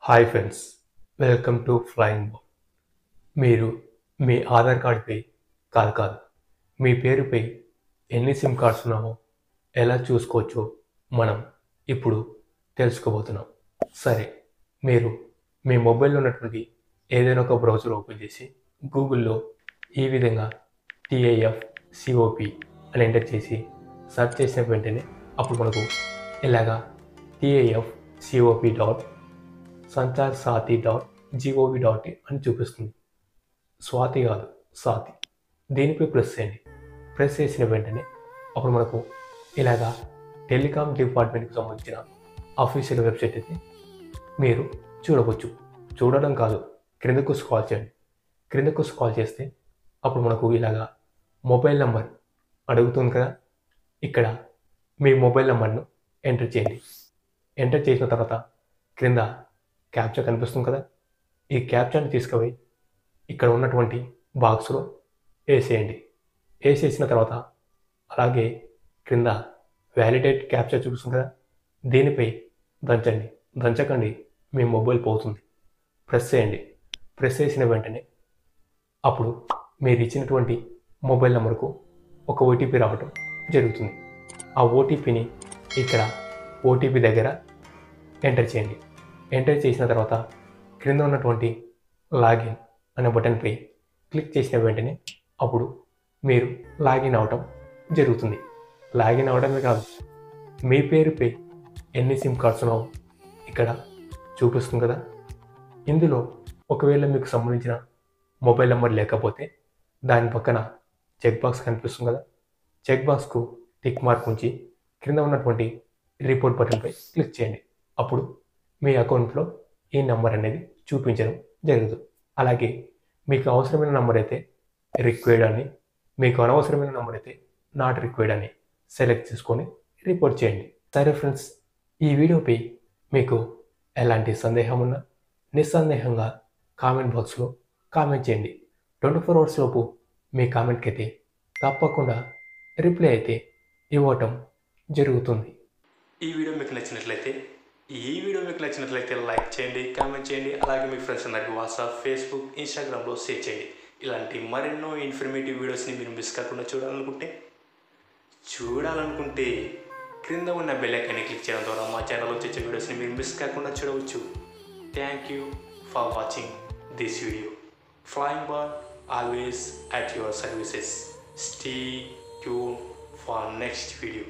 Hi friends, welcome to flying ball. మీరు మీ ఆధార్ కార్డుపై కాదు మీ పేరుపై ఎన్ని సిమ్ కార్డ్స్ ఉన్నామో ఎలా చూసుకోవచ్చో మనం ఇప్పుడు తెలుసుకోబోతున్నాం. సరే, మీరు మీ మొబైల్లో ఉన్నటువంటి ఏదైనా ఒక బ్రౌజర్ ఓపెన్ చేసి గూగుల్లో ఈ విధంగా TIFCOP అని ఎంటర్ చేసి సెర్చ్ చేసిన వెంటనే అప్పుడు మనకు ఇలాగా TIFCOP.sancharsati.gov.in అని చూపిస్తుంది. స్వాతి కాదు, సాతి. దీనిపై ప్రెస్ చేయండి. ప్రెస్ చేసిన వెంటనే అప్పుడు మనకు ఇలాగా టెలికాం డిపార్ట్మెంట్కి సంబంధించిన అఫీషియల్ వెబ్సైట్ అయితే మీరు చూడవచ్చు. చూడడం కాదు, క్రిందకు స్క్రాల్ చేయండి. క్రిందకు స్క్రాల్ చేస్తే అప్పుడు మనకు ఇలాగా మొబైల్ నెంబర్ అడుగుతుంది కదా, ఇక్కడ మీ మొబైల్ నెంబర్ను ఎంటర్ చేయండి. ఎంటర్ చేసిన తర్వాత క్రింద క్యాప్చా కనిపిస్తుంది కదా, ఈ క్యాప్చాని తీసుకుపోయి ఇక్కడ ఉన్నటువంటి బాక్స్లో వేసేయండి. వేసేసిన తర్వాత అలాగే క్రింద వ్యాలిడేట్ క్యాప్చా చూపిస్తుంది కదా, దీనిపై దంచండి. దంచకండి, మీ మొబైల్ పోతుంది. ప్రెస్ చేయండి. ప్రెస్ చేసిన వెంటనే అప్పుడు మీరు ఇచ్చినటువంటి మొబైల్ నెంబర్కు ఒక ఓటీపీ రావటం జరుగుతుంది. ఆ ఓటీపీని ఇక్కడ ఓటీపీ దగ్గర ఎంటర్ చేయండి. ఎంటర్ చేసిన తర్వాత క్రింద ఉన్నటువంటి లాగిన్ అనే బటన్పై క్లిక్ చేసిన వెంటనే అప్పుడు మీరు లాగిన్ అవటం జరుగుతుంది. లాగిన్ అవడమే కాదు, మీ పేరుపై ఎన్ని సిమ్ కార్డ్స్ ఉన్నావో ఇక్కడ చూపిస్తుంది కదా. ఇందులో ఒకవేళ మీకు సంబంధించిన మొబైల్ నెంబర్ లేకపోతే దాని పక్కన చెక్ బాక్స్ కనిపిస్తుంది కదా, చెక్ బాక్స్కు టిక్ మార్క్ ఉంచి క్రింద ఉన్నటువంటి రిపోర్ట్ బటన్పై క్లిక్ చేయండి. అప్పుడు మీ అకౌంట్లో ఈ నెంబర్ అనేది చూపించడం జరుగుతుంది. అలాగే మీకు అవసరమైన నెంబర్ అయితే రిక్వైర్డ్ అని, మీకు అనవసరమైన నెంబర్ అయితే నాట్ రిక్వైర్డ్ అని సెలెక్ట్ చేసుకొని రిపోర్ట్ చేయండి. సరే ఫ్రెండ్స్, ఈ వీడియోపై మీకు ఎలాంటి సందేహం ఉన్నా నిస్సందేహంగా కామెంట్ బాక్స్లో కామెంట్ చేయండి. 24 అవర్స్ లోపు మీ కామెంట్కి అయితే తప్పకుండా రిప్లై అయితే ఇవ్వటం జరుగుతుంది. ఈ వీడియో మీకు నచ్చినట్లయితే లైక్ చేయండి, కామెంట్ చేయండి. అలాగే మీ ఫ్రెండ్స్ అందరికీ వాట్సాప్, ఫేస్బుక్, ఇన్స్టాగ్రామ్లో షేర్ చేయండి. ఇలాంటి మరెన్నో ఇన్ఫర్మేటివ్ వీడియోస్ని మీరు మిస్ కాకుండా చూడాలనుకుంటే క్రింద ఉన్న బెల్ ఐకాన్ని క్లిక్ చేయడం ద్వారా మా ఛానల్లో వచ్చే వీడియోస్ని మీరు మిస్ కాకుండా చూడవచ్చు. Thank you for watching this video. Flying Ball, always at your services. Stay tuned for next video.